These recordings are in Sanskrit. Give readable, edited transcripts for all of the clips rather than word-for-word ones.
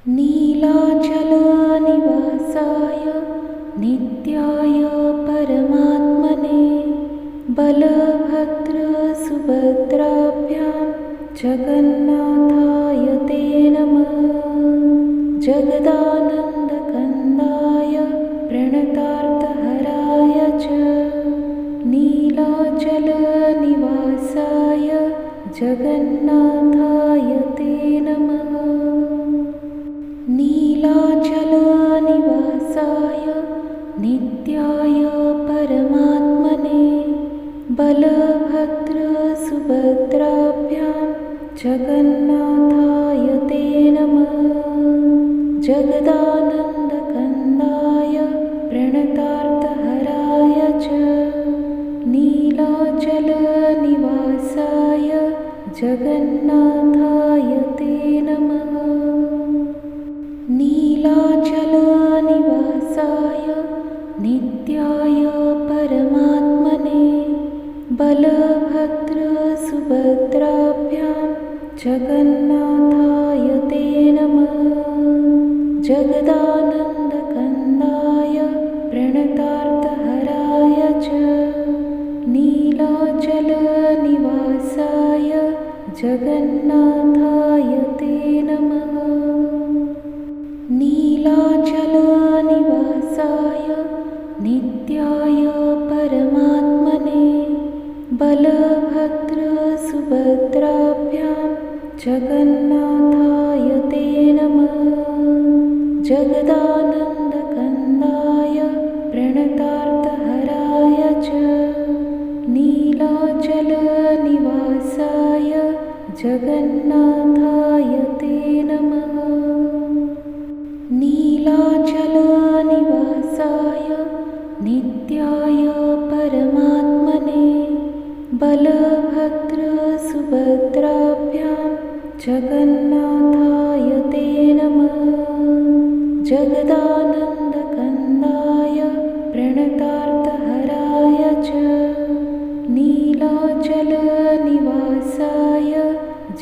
नीलाचलनिवासाय नित्याय परमात्मने बलभद्रसुभद्राभ्यां जगन्नाथाय ते नमः। जगदानन्दकन्दाय प्रणतार्थहराय च नीलाचलनिवासाय जगन्नाथाय ते नमः। नीलाचलनिवासाय नित्याय परमात्मने बलभद्रसुभद्राभ्यां जगन्नाथाय ते नमः। जगदानन्दकन्दाय प्रणतार्थहराय च नीलाचलनिवासाय जगन्नाथाय ते नमः। नीलाचलनिवासाय नित्याय परमात्मने बलभद्रसुभद्राभ्यां जगन्नाथाय ते नमः। जगदानन्दकन्दाय प्रणतार्थहराय च नीलाचलनिवासाय जगन्नाथाय ते नमः। नीलाचलनिवासाय नित्याय परमात्मने बलभद्रसुभद्राभ्यां जगन्नाथाय ते नमः। जगदानन्दकन्दाय प्रणतार्थहराय च नीलाचलनिवासाय जगन्नाथाय ते नमः। नीलाचलनिवासाय नित्याय परमात्मने बलभद्रसुभद्राभ्यां जगन्नाथाय ते नमः। जगदानन्दकन्दाय प्रणतार्थहराय च नीलाचलनिवासाय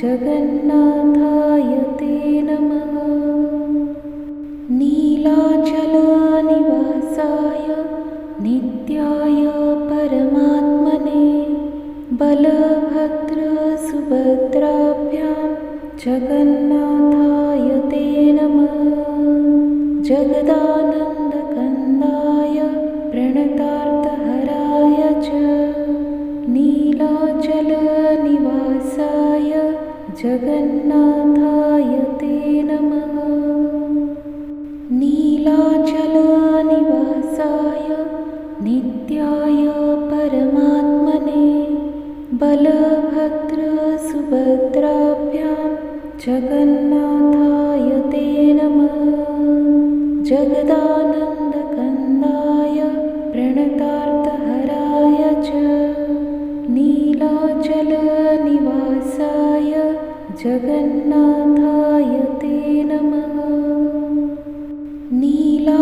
जगन्नाथाय ते नमः। नीलाचलनिवासाय नित्याय परमात्मने बलभद्रसुभद्राभ्यां जगन्नाथाय ते नमः। जगदानन्दकन्दाय प्रणतार्थहराय च नीलाचलनिवासाय जगन्नाथाय ते नमः। नीलाचलनिवासाय नित्याय परमात्मने बलभद्रसुभद्राभ्यां जगन्नाथाय ते नमः। जगदानन्दकन्दाय प्रणतार्थहराय च नीलाचलनिवासाय जगन्नाथाय ते नमः। नीलाचलनिवासाय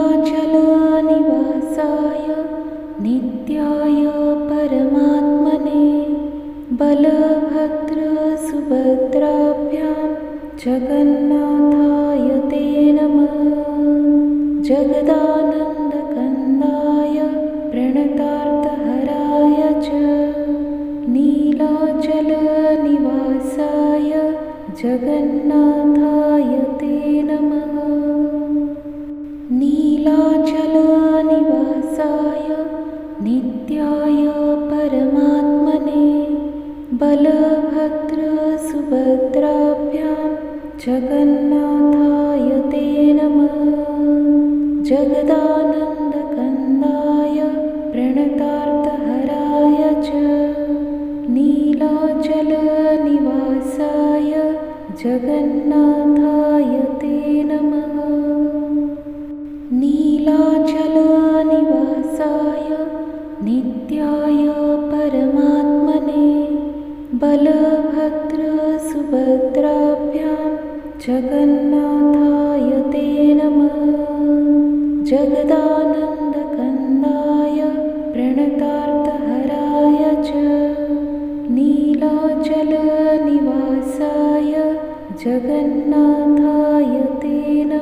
नित्याय परमात्मने बलभद्रसुभद्राभ्यां जगन्नाथाय ते नमः। जगदानन्दकन्दाय प्रणतार्थहराय च नीलाचलनिवासाय जगन्नाथाय ते नमः। नीलाचलनिवासाय नित्याय परमात्मने बलभद्रसुभद्राभ्यां जगन्नाथाय ते नमः। जगदानन्दकन्दाय प्रणतार्थहराय च नीलाचलनिवासाय जगन्नाथाय ते नमः। नीलाचलनिवासाय नित्याय परमात्मने बलभद्रसुभद्राभ्यां जगन्नाथाय ते नमः। जगदानन्दकन्दाय प्रणतार्थहराय च नीलाचलनिवासाय जगन्नाथाय ते नमः।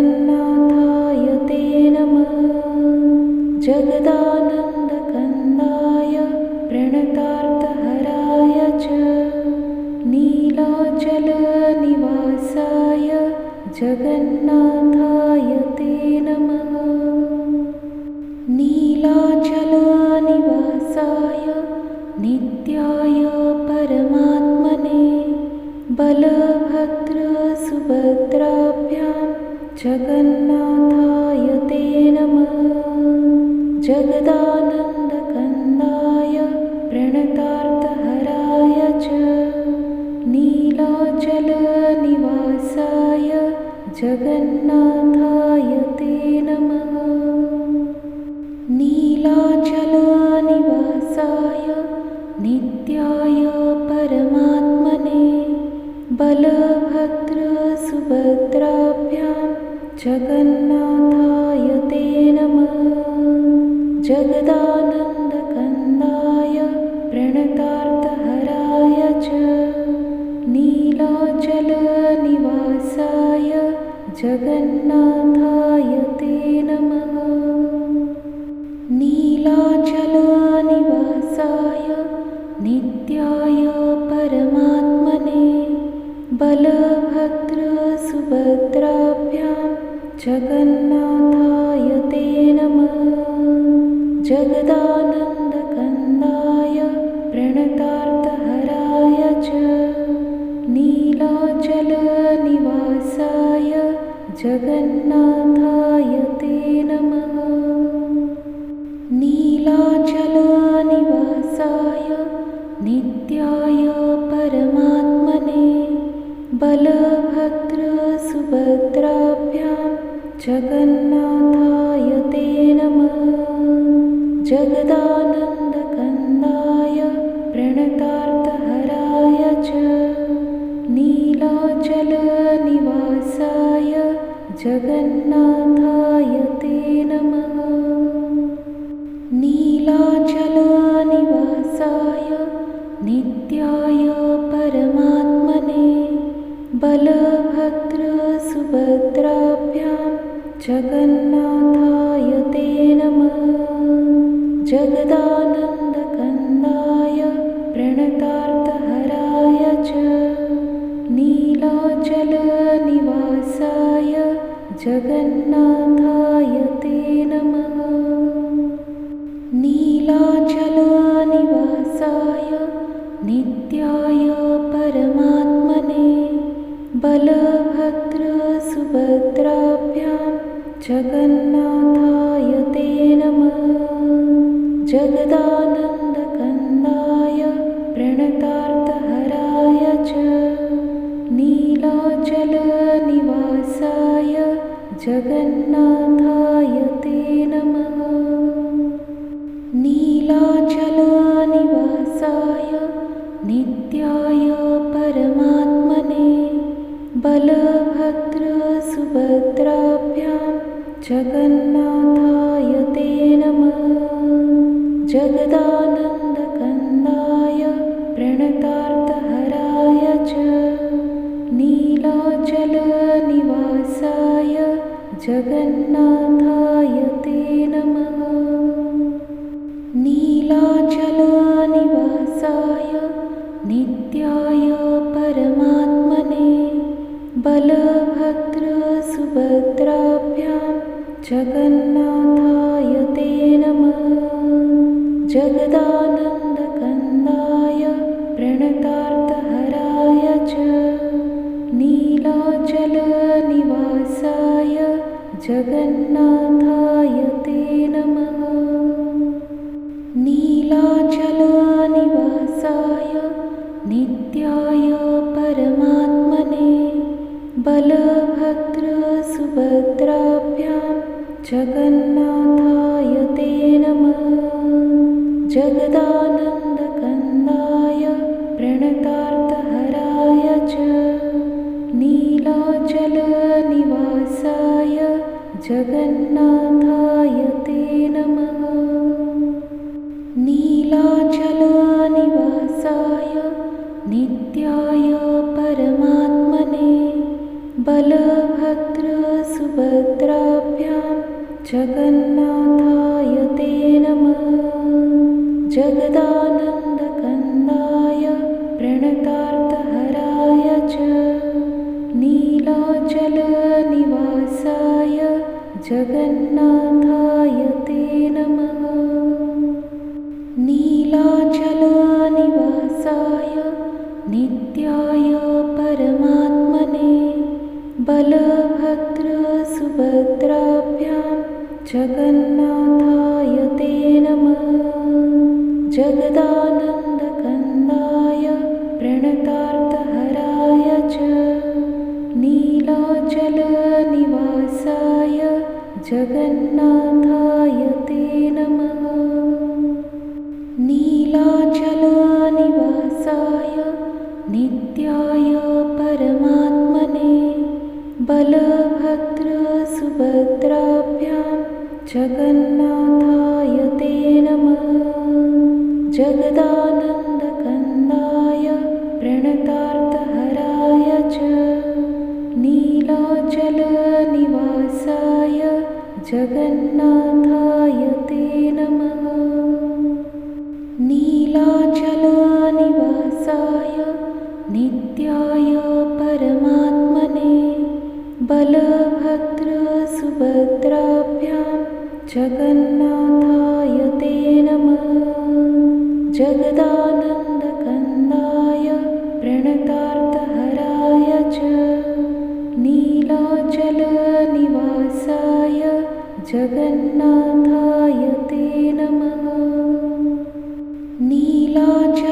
जगन्नाथाय ते नमः। जगदानन्दकन्दाय प्रणतार्थहराय च नीलाचलनिवासाय जगन्नाथाय ते नमः। नीलाचलनिवासाय नित्याय परमात्मने बलभद्रसुभद्राभ्यां जगन्नाथाय ते नमः। जगदानन्दकन्दाय प्रणतार्थहराय च नीलाचलनिवासाय जगन्नाथाय ते नमः। नीलाचलनिवासाय नित्याय परमात्मने बलभद्रसुभद्राभ्यां जगन्नाथाय ते नमः। जगदानन्दकन्दाय प्रणतार्थहराय च नीलाचलनिवासाय जगन्नाथाय ते नमः। नीलाचलनिवासाय नित्याय परमात्मने बलभद्रसुभद्राभ्यां जगन्नाथाय ते नमः। जगदानन्दकन्दाय प्रणतार्थहराय च नीलाचलनिवासाय जगन्नाथाय ते नमः। नीलाचलनिवासाय नित्याय परमात्मने बलभद्रसुभद्राभ्यां जगन्नाथाय ते नमः। जगदानन्दकन्दाय प्रणतार्थहराय च नीलाचलनिवासाय जगन्नाथाय ते नमः। नीलाचलनिवासाय नित्याय परमात्मने बलभद्रसुभद्राभ्यां जगन्नाथाय ते नमः। जगदानन्दकन्दाय प्रणतार्थहराय च नीलाचलनिवासाय जगन्नाथाय ते नमः। नीलाचलनिवासाय नित्याय परमात्मने बलभद्रसुभद्राभ्यां जगन्नाथाय ते नमः। जगदानन्दकन्दाय प्रणतार्थहराय च नीलाचलनिवासाय जगन्नाथाय ते नमः। नीलाचलनिवासाय नित्याय परमात्मने बलभद्रसुभद्राभ्यां जगन्नाथाय ते नमः। जगदानन्दकन्दाय प्रणतार्थहराय च नीलाचलनिवासाय जगन्नाथाय ते नमः। नीलाचलनिवासाय नित्याय परमात्मने बलभद्रसुभद्राभ्यां जगन्नाथाय ते नमः। जगदानन्दकन्दाय प्रणतार्थहराय च नीलाचलनिवासाय जगन्नाथाय ते नमः। नीलाचलनिवासाय नित्याय परमात्मने बलभद्रसुभद्राभ्यां जगन्नाथाय ते नमः। जगदानन्दकन्दाय प्रणतार्थहराय च नीलाचलनिवासाय जगन्नाथाय ते नमः। नीलाचलनिवासाय नित्याय परमात्मने बलभद्रसुभद्राभ्यां सुभद्राभ्यां जगन्नाथाय ते नमः। जगदानन्दकन्दाय प्रणतार्थहराय च नीलाचलनिवासाय जगन्नाथाय ते नमः। नीलाचलनिवासाय नित्याय परमात्मने बलभद्रसुभद्राभ्यां जगन्नाथाय ते नमः। जगदानन्दकन्दाय प्रणतार्थहराय च नीलाचलनिवासाय जगन्नाथाय ते नमः। नीलाचलनिवासाय नित्याय परमात्मने बलभद्रसुभद्राभ्यां जगन्नाथाय ते नमः। जगदानन्दकन्दाय प्रणतार्थहराय च नीलाचलनिवासाय जगन्नाथाय ते नमः। नीलाचलनिवासाय नित्याय परमात्मने बलभद्रसुभद्राभ्यां जगन्नाथाय ते नमः। जगदानन्दकन्दाय प्रणतार्थहराय च नीलाचलनिवासाय जगन्नाथाय ते नमः। नीलाचलनिवासाय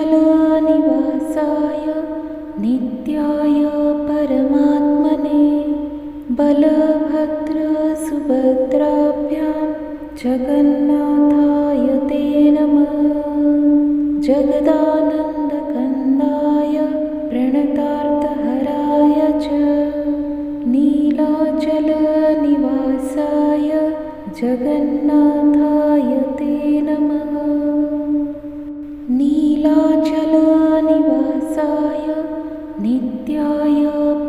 नित्याय परमात्मने बलभद्रसुभद्राभ्यां जगन्नाथाय ते नमः। जगदानन्दकन्दाय प्रणतार्थहराय च नीलाचलनिवासाय जगन्नाथाय ते नमः। नीलाचलनिवासाय नित्याय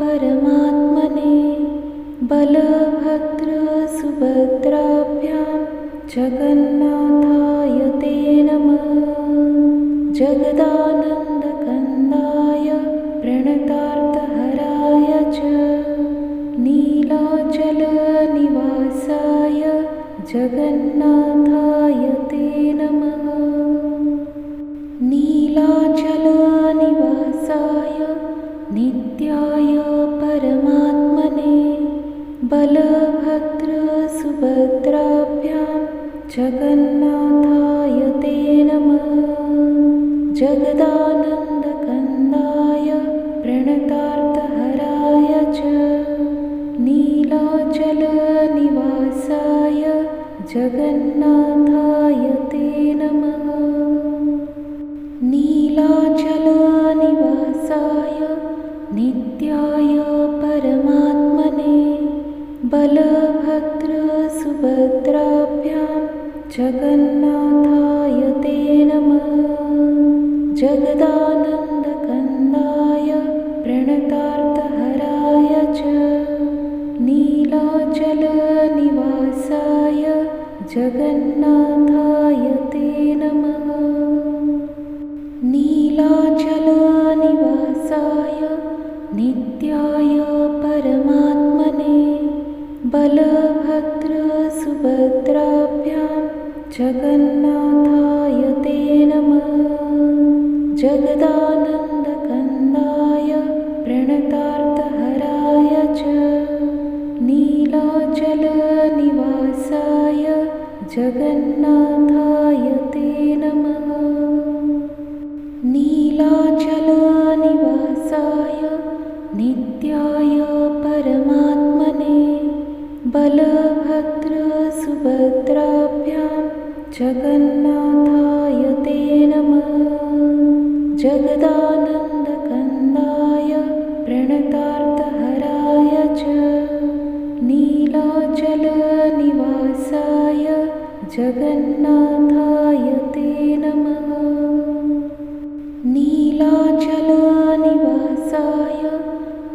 परमात्मने बलभद्रसुभद्राभ्यां जगन्नाथाय ते नमः। जगदानन्दकन्दाय प्रणतार्थहराय च नीलाचलनिवासाय जगन्नाथाय ते नमः। नीलाचलनिवासाय नित्याय परमात्मने बलभद्रसुभद्राभ्यां जगन्नाथाय ते नमः। जगदानन्दकन्दाय प्रणतार्थहराय च नीलाचलनिवासाय जगन्नाथाय ते नमः। नीलाचलनिवासाय नित्याय परमात्मने बलभद्रसुभद्राभ्यां जगन्नाथाय ते नमः। जगदानन्दकन्दाय प्रणतार्थहराय च नीलाचलनिवासाय जगन्नाथाय ते नमः। नीलाचलनिवासाय नित्याय परमात्मने बलभद्रसुभद्राभ्यां जगन्नाथाय ते नमः। जगदानन्दकन्दाय प्रणतार्थहराय च नीलाचलनिवासाय जगन्नाथाय ते नमः। नीलाचलनिवासाय नित्याय परमात्मने बलभद्रसुभद्राभ्यां जगन्नाथाय ते नमः। जगदानन्दकन्दाय प्रणतार्थहराय च नीलाचलनिवासाय जगन्नाथाय ते नमः। नीलाचलनिवासाय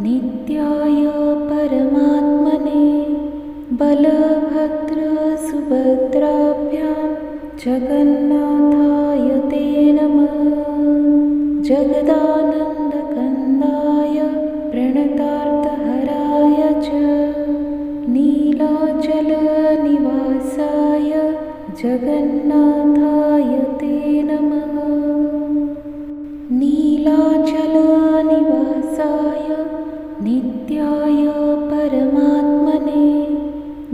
नित्याय परमात्मने बलभद्रसुभद्राभ्यां जगन्नाथाय ते नमः। जगदानन्दकन्दाय प्रणतार्थहराय च नीलाचलनिवासाय जगन्नाथाय ते नमः। नीलाचलनिवासाय नित्याय परमात्मने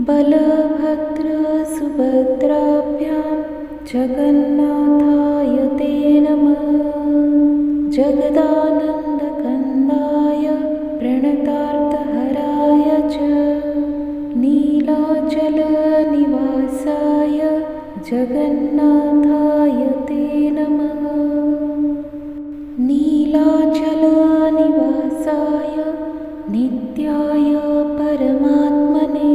बलभद्रसुभद्राभ्यां जगन्नाथाय ते नमः। जगदानन्दकन्दाय प्रणतार्थहराय च नीलाचलनिवासाय जगन्नाथाय ते नमः। नीलाचलनिवासाय नित्याय परमात्मने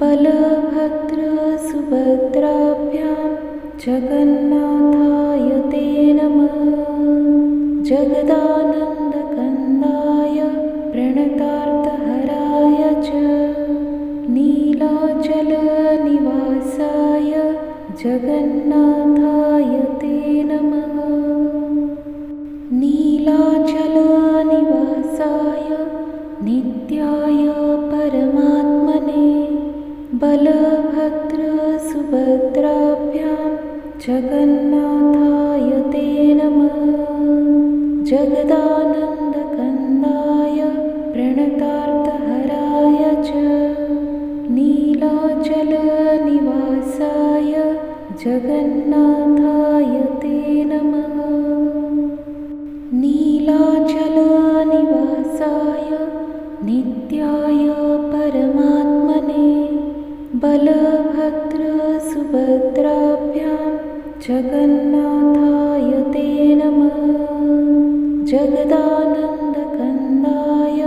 बलभद्रसुभद्राभ्यां जगन्नाथाय ते नमः। जगदानन्दकन्दाय प्रणतार्थहराय च नीलाचलनिवासाय जगन्नाथाय ते नमः। नीलाचलनिवासाय नित्याय परमात्मने बलभद्रसुभद्राभ्यां जगन्नाथाय ते नमः। जगदानन्दकन्दाय प्रणतार्थहराय च नीलाचलनिवासाय जगन्नाथाय ते नमः। नीलाचलनिवासाय नित्याय परमात्मने बलभद्रसुभद्राभ्यां जगन्नाथाय ते नमः। जगदानन्दकन्दाय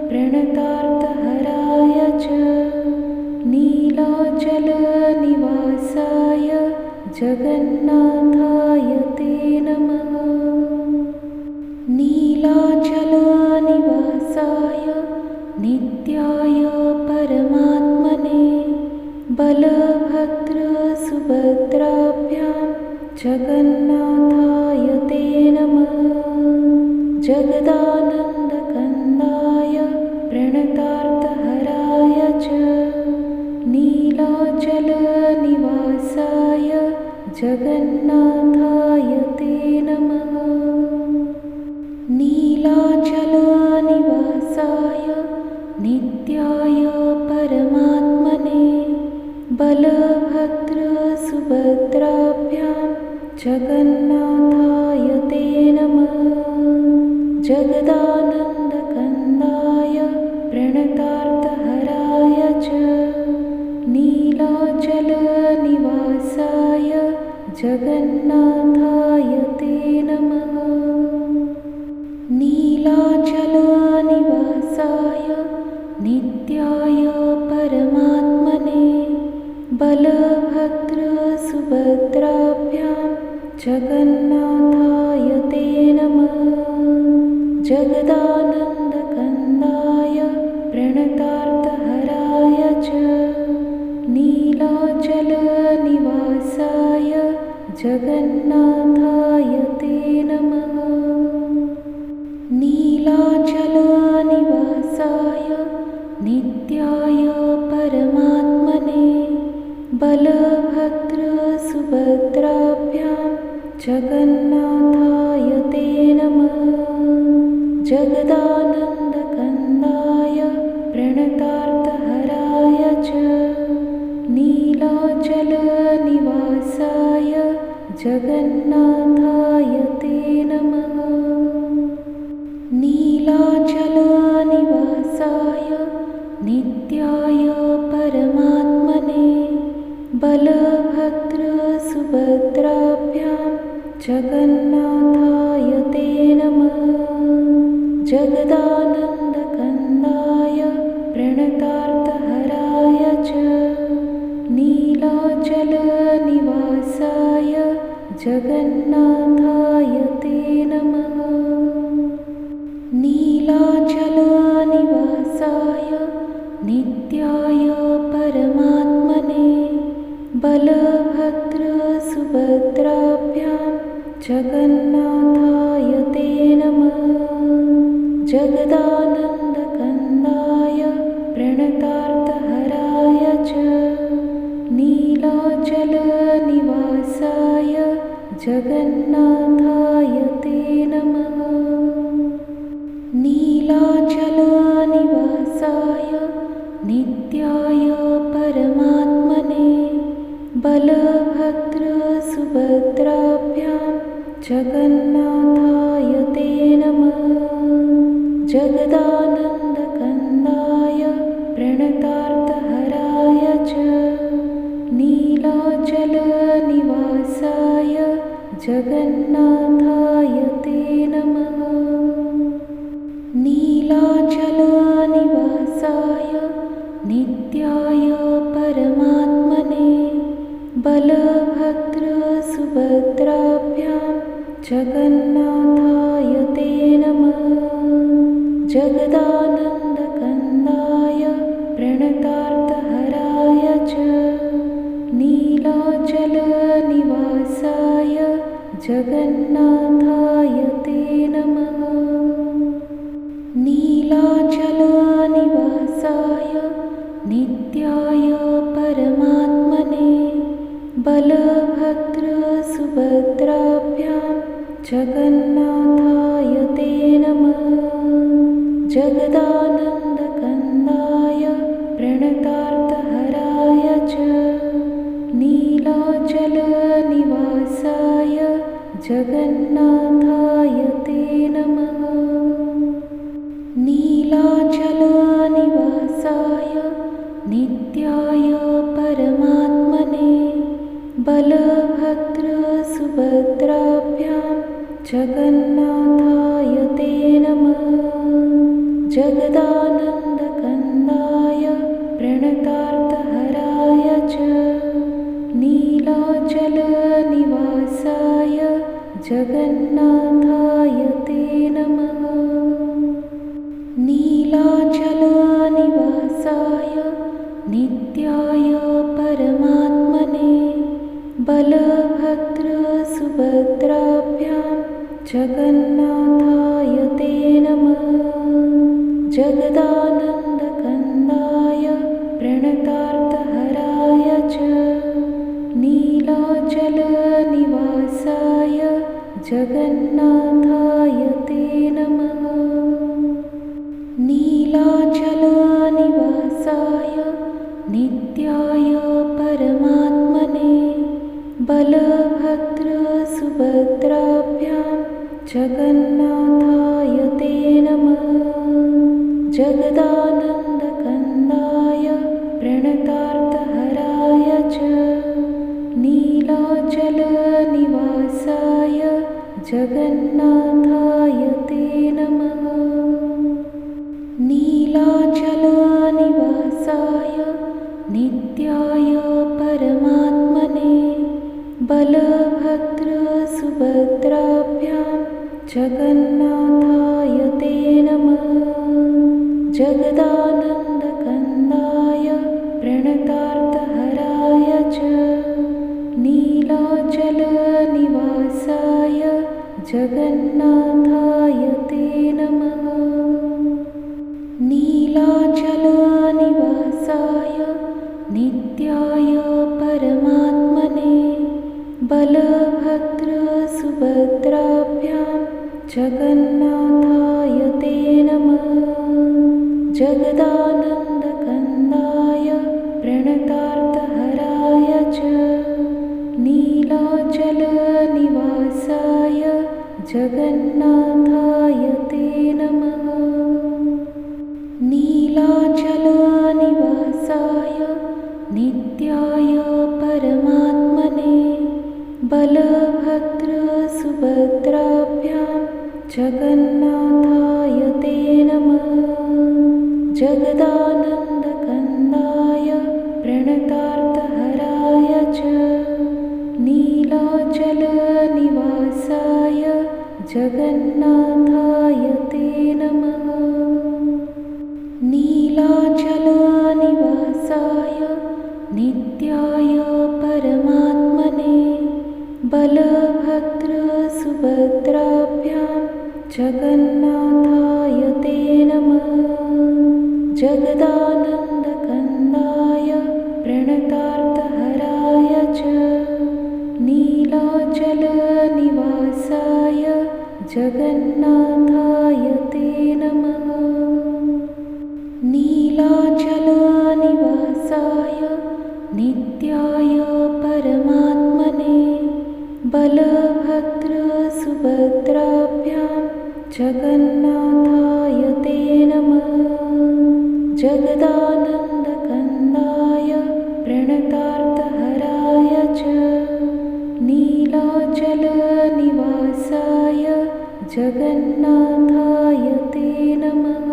प्रणतार्थहराय च नीलाचलनिवासाय जगन्नाथाय ते नमः। नीलाचलनिवासाय नित्याय परमात्मने बलभद्रसुभद्राभ्यां जगन्नाथाय ते नमः। जगदानन्दकन्दाय प्रणतार्थहराय च नीलाचलनिवासाय जगन्नाथाय ते नमः। नीलाचलनिवासाय नित्याय परमात्मने बलभद्रसुभद्राभ्यां जगन्नाथाय ते नमः। जगदानन्दकन्दाय प्रणतार्थहराय च नीलाचलनिवासाय जगन्नाथाय ते नमः। नीलाचलनिवासाय नित्याय परमात्मने बलभद्रसुभद्राभ्यां जगन्नाथाय ते नमः। जगदानन्दकन्दाय प्रणतार्थहराय च नीलाचलनिवासाय जगन्नाथाय ते नमः। नीलाचलनिवासाय नित्याय परमात्मने बलभद्रसुभद्राभ्यां जगन्नाथाय ते नमः। जगदानन्दकन्दाय प्रणतार्थहराय च नीलाचलनिवासाय जगन्नाथाय ते नमः। नीलाचलनिवासाय नित्याय परमात्मने बलभद्रसुभद्राभ्यां जगन्नाथाय ते नमः। जगदानन्दकन्दाय प्रणतार्थहराय च नीलाचलनिवासाय जगन्नाथाय ते नमः। नीलाचलनिवासाय नित्याय बलभद्रसुभद्राभ्यां जगन्नाथाय ते नमः। जगदानन्दकन्दाय प्रणतार्थहराय च नीलाचलनिवासाय जगन्नाथाय ते नमः। नीलाचलनिवासाय नित्याय परमात्मने बलभद्रसुभद्राभ्यां जगन्नाथाय ते नमः। जगदानन्दकन्दाय प्रणतार्थहराय च नीलाचलनिवासाय जगन्नाथाय ते नमः। नीलाचलनिवासाय नित्याय परमात्मने बलभद्रसुभद्राभ्यां जगन्नाथाय ते नमः। जगदानन्दकन्दाय प्रणतार्थहराय च नीलाचलनिवासाय जगन्नाथाय ते नमः। नीलाचलनिवासाय नित्याय परमात्मने बलभद्रसुभद्राभ्यां जगन्नाथाय ते नमः। जगदानन्दकन्दाय प्रणतार्थहराय च नीलाचलनिवासाय जगन्नाथाय ते नमः। नीलाचलनिवासाय नित्याय परमात्मने बलभद्रसुभद्राभ्यां जगन्नाथाय ते नमः। जगदानन्दकन्दाय प्रणतार्थहराय च नीलाचलनिवासाय जगन्नाथाय ते नमः। नीलाचलनिवासाय नित्याय परमात्मने बलभद्रसुभद्राभ्यां जगन्नाथाय ते नमः। जगदानन्दकन्दाय प्रणतार्थहराय च नीलाचलनिवासाय जगन्नाथाय ते नमः। नीलाचलनिवासाय नित्याय परमात्मने बलभद्रसुभद्राभ्यां जगन्नाथाय ते नमः। जगदानन्दकन्दाय प्रणतार्थहराय च नीलाचलनिवासाय जगन्नाथाय ते नमः। नीलाचलनिवासाय नित्याय परमात्मने बलभद्रसुभद्राभ्यां जगन्नाथाय ते नमः। जगदानन्दकन्दाय प्रणतार्थहराय च नीलाचलनिवासाय जगन्नाथाय ते नमः। नीलाचलनिवासाय नित्याय परमात्मने बलभद्रसुभद्राभ्यां जगन्नाथाय ते नमः। जगदानन्दकन्दाय प्रणतार्थहराय च नीलाचलनिवासाय जगन्नाथाय ते नमः। नीलाचलनिवासाय नित्याय परमात्मने बलभद्रसुभद्राभ्यां जगन्नाथाय ते नमः। जगदानन्दकन्दाय प्रणतार्थहराय च नीलाचलनिवासाय जगन्नाथाय ते नमः। नीलाचलनिवासाय नित्याय बलभद्रसुभद्राभ्यां जगन्नाथाय ते नमः। जगदानन्दकन्दाय प्रणतार्थहराय च नीलाचलनिवासाय जगन्नाथाय ते नमः। नीलाचलनिवासाय नित्याय परमात्मने बलभद्रसुभद्राभ्यां जगन्नाथाय ते नमः। जगदानन्दकन्दाय प्रणतार्थहराय च नीलाचलनिवासाय जगन्नाथाय ते नमः।